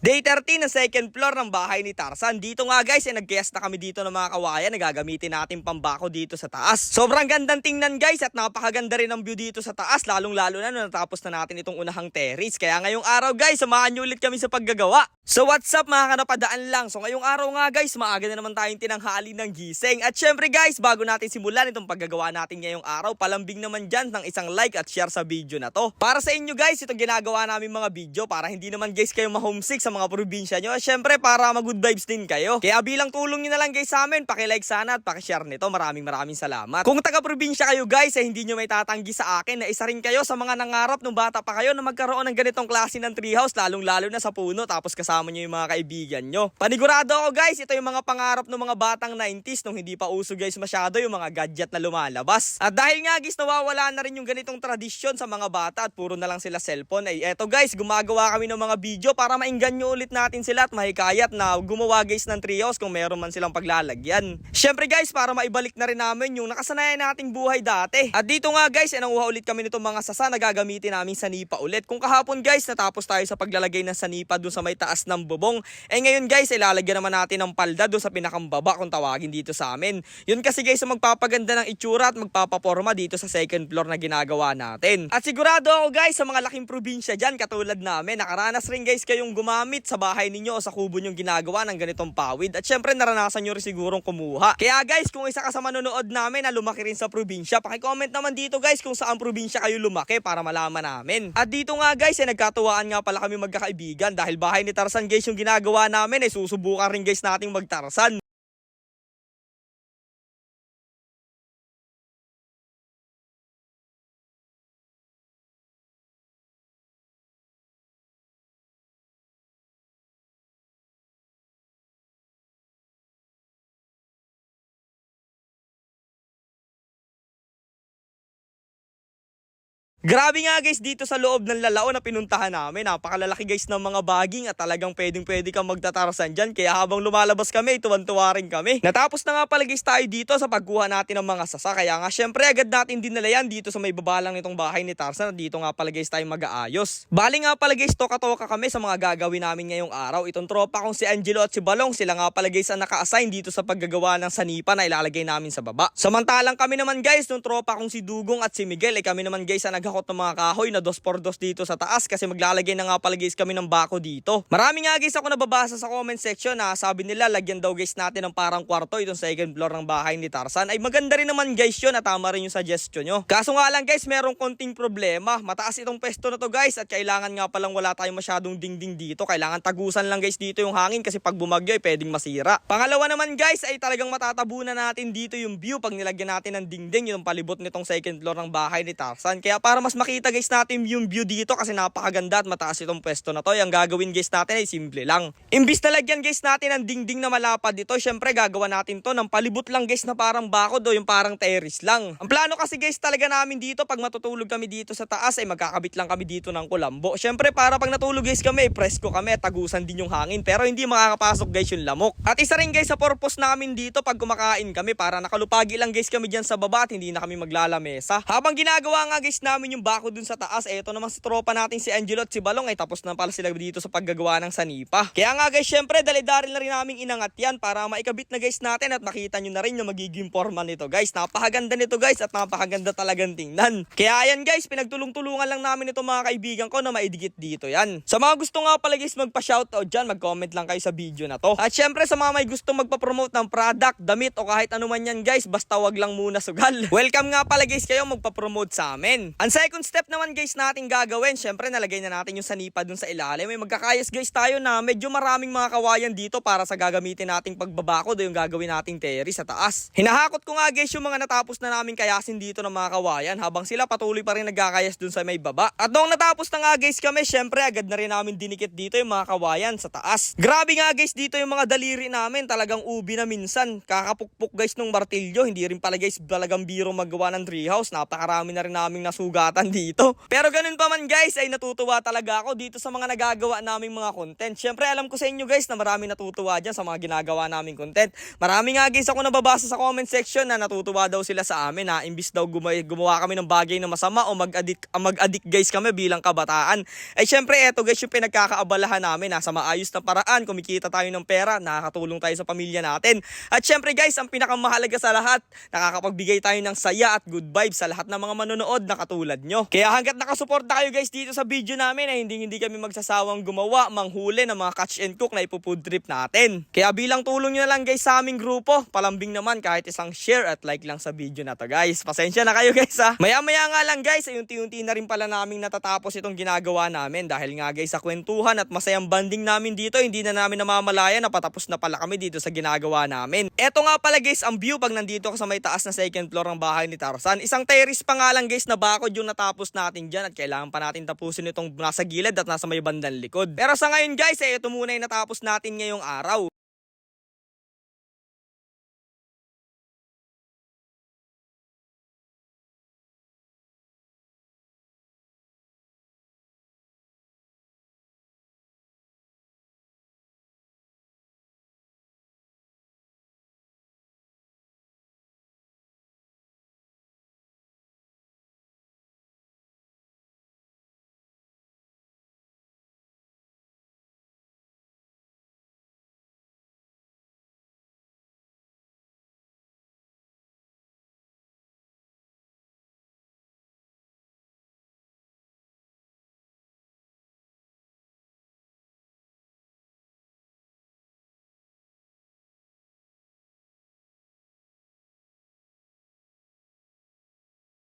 Day 13 na second floor ng bahay ni Tarzan. Dito nga guys, nag-guest na kami dito ng mga kawayan na gagamitin natin pambako dito sa taas. Sobrang gandang tingnan guys at napakaganda rin ang view dito sa taas. Lalong-lalo na nung natapos na natin itong unahang terrace. Kaya ngayong araw guys, samahan nyo ulit kami sa paggagawa. So what's up mga kanapadaan lang. So ngayong araw nga guys, maaga na naman tayong tinanghali ng gising. At syempre guys, bago natin simulan itong paggagawa natin ngayong araw, palambing naman dyan ng isang like at share sa video na to. Para sa inyo guys, itong ginagawa namin mga video para hindi naman guys kayo ma-homesick sa mga probinsya nyo. Syempre para mag-good vibes din kayo. Kaya bilang tulong nyo na lang guys sa amin, paki-like sana at paki-share nito. Maraming salamat. Kung taga-probinsya kayo guys, hindi nyo may tatanggi sa akin na isa rin kayo sa mga nangarap nung bata pa kayo na magkaroon ng ganitong klase ng treehouse, lalong-lalo na sa puno tapos kasama nyo yung mga kaibigan nyo. Panigurado ako guys, ito yung mga pangarap ng mga batang 90s nung hindi pa uso guys masyado yung mga gadget na lumalabas. At dahil nga guys, nawawala na rin yung ganitong tradisyon sa mga bata at puro na lang sila cellphone, ay eto guys, gumagawa kami ng mga video para maingganyo ulit natin sila at mahikayat na gumawa guys ng treehouse kung meron man silang paglalagyan. Syempre guys, para maibalik na rin namin yung nakasanayan nating buhay dati. At dito nga guys, nanguha ulit kami nitong mga sasa na gagamitin namin sa nipa ulit. Kung kahapon guys, natapos tayo sa paglalagay ng sanipa doon sa may taas ng bubong, ngayon guys, ilalagyan naman natin ng palda doon sa pinakambaba kung tawagin dito sa amin. Yun kasi guys, magpapaganda ng itsura at magpapaporma dito sa second floor na ginagawa natin. At sigurado ako guys, sa mga laking probinsya dyan katulad namin, nakaranas rin guys kayong gumamit sa bahay ninyo o sa kubo nyong ginagawa ng ganitong pawid. At syempre naranasan nyo rin sigurong kumuha. Kaya guys, kung isa ka sa manonood namin na lumaki rin sa probinsya, paki-comment naman dito guys kung saan probinsya kayo lumaki para malaman namin. At dito nga guys, nagkatuwaan nga pala kami magkakaibigan dahil bahay ni Tarzan guys yung ginagawa namin, susubukan rin guys nating magtarsan. Grabe nga guys dito sa loob ng Lalao na pinuntahan namin. Napakalalaki guys ng mga baging at talagang pwede kang magtatarsan dyan. Kaya habang lumalabas kami, tuwan-tuwa rin kami. Natapos na nga pala guys tayo dito sa pagkuha natin ng mga sasa. Kaya nga syempre agad natin dinala yan dito sa may baba lang nitong bahay ni Tarzan. At dito nga pala guys tayo mag-aayos. Bali nga pala guys, toka-toka kami sa mga gagawin namin ngayong araw. Itong tropa kong si Angelo at si Balong, sila nga pala guys ang naka-assign dito sa paggagawa ng sanipa na ilalagay namin sa baba. Samantalang kami naman guys, nung tropa kong si Dugong at si Miguel, kami naman guys ang naghakot ng mga kahoy na 2x2 dito sa taas kasi maglalagay na nga pala guys kami ng bako dito. Marami nga guys ako nababasa sa comment section na sabi nila lagyan daw guys natin ng parang kwarto itong second floor ng bahay ni Tarzan. Ay maganda rin naman guys yun at tama rin yung suggestion nyo. Kaso nga lang guys, merong konting problema. Mataas itong pwesto na to guys at kailangan nga palang wala tayong masyadong dingding dito. Kailangan tagusan lang guys dito yung hangin kasi pag bumagyo ay pwedeng masira. Pangalawa naman guys ay talagang matatabunan natin dito yung view pag nilagyan natin ng dingding yung palibot nitong second floor ng bahay ni Tarzan. Kaya para mas makita guys natin yung view dito kasi napakaganda at mataas itong pwesto na to. Yung gagawin guys natin ay simple lang. Imbis na lagyan guys natin ng dingding na malapad dito, syempre gagawa natin to ng palibot lang guys na parang bakod o yung parang terrace lang. Ang plano kasi guys talaga namin dito pag matutulog kami dito sa taas ay magkakabit lang kami dito ng kulambo. Syempre para pag natulog guys kami, presko kami, tagusan din yung hangin pero hindi makakapasok guys yung lamok. At isa rin guys sa purpose namin dito pag kumakain kami para nakalupagi lang guys kami dyan sa baba at hindi na kami maglalamesa. Habang ginagawa nga guys namin yung bakod dun sa taas, eto naman sa tropa natin si Angelo at si Balong ay tapos na pala sila dito sa paggagawa ng sanipa. Kaya nga guys, syempre dali-dali na rin naming inangat yan para maikabit na guys natin at makita nyo na rin yung magiging forma nito guys. Napakaganda nito guys at napakaganda talagang tingnan. Kaya ayan guys, pinagtulong-tulungan lang namin ito mga kaibigan ko na maidikit dito yan. Sa mga gusto nga pala guys magpa-shoutout dyan, mag-comment lang kayo sa video na to. At syempre sa mga may gusto magpa-promote ng product, damit o kahit ano man yan guys, basta wag lang muna sugal. Welcome nga pala guys kayo magpa-promote sa amin. Ang second step naman guys nating gagawin, syempre nalagay na natin yung sanipa dun sa ilalim. May magkakayas guys tayo na medyo maraming mga kawayan dito para sa gagamitin nating pagbabakod o yung gagawin nating terrace sa taas. Hinahakot ko nga guys yung mga natapos na namin kayasin dito ng mga kawayan habang sila patuloy pa rin nagkakayas dun sa may baba. At noong natapos na nga guys kami, syempre agad na rin namin dinikit dito yung mga kawayan sa taas. Grabe nga guys dito yung mga daliri namin, talagang ubi na minsan. Kakapukpok guys nung martilyo, hindi rin pala guys talagang biro magawa ng treehouse. Napakarami na rin naming nasugat sugatan dito. Pero ganun pa man guys, ay natutuwa talaga ako dito sa mga nagagawa naming mga content. Syempre alam ko sa inyo guys na marami natutuwa dyan sa mga ginagawa naming content. Marami nga guys ako nababasa sa comment section na natutuwa daw sila sa amin na imbis daw gumawa kami ng bagay na masama o mag-addict guys kami bilang kabataan. Ay syempre eto guys yung pinagkakaabalahan namin, nasa maayos na paraan, kumikita tayo ng pera, nakakatulong tayo sa pamilya natin. At syempre guys, ang pinakamahalaga sa lahat, nakakapagbigay tayo ng saya at good vibes sa lahat ng mga manonood na katulad nyo. Kaya hanggat nakasuporta kayo guys dito sa video namin ay hindi kami magsasawang gumawa, manghuli ng mga catch and cook na ipo-food trip natin. Kaya bilang tulong nyo na lang guys sa aming grupo, palambing naman kahit isang share at like lang sa video na to guys. Pasensya na kayo guys ha. Maya-maya nga lang guys, ay unti-unti na rin pala naming natatapos itong ginagawa namin dahil nga guys sa kwentuhan at masayang banding namin dito, hindi na namin namamalaya na patapos na pala kami dito sa ginagawa namin. Eto nga pala guys ang view pag nandito ka sa may taas na second floor ng bahay ni Tarzan. Isang terrace pa nga lang guys na bakod yung natapos natin dyan at kailangan pa natin tapusin itong nasa gilid at nasa may bandang likod. Pero sa ngayon guys, ito muna yung natapos natin ngayong araw.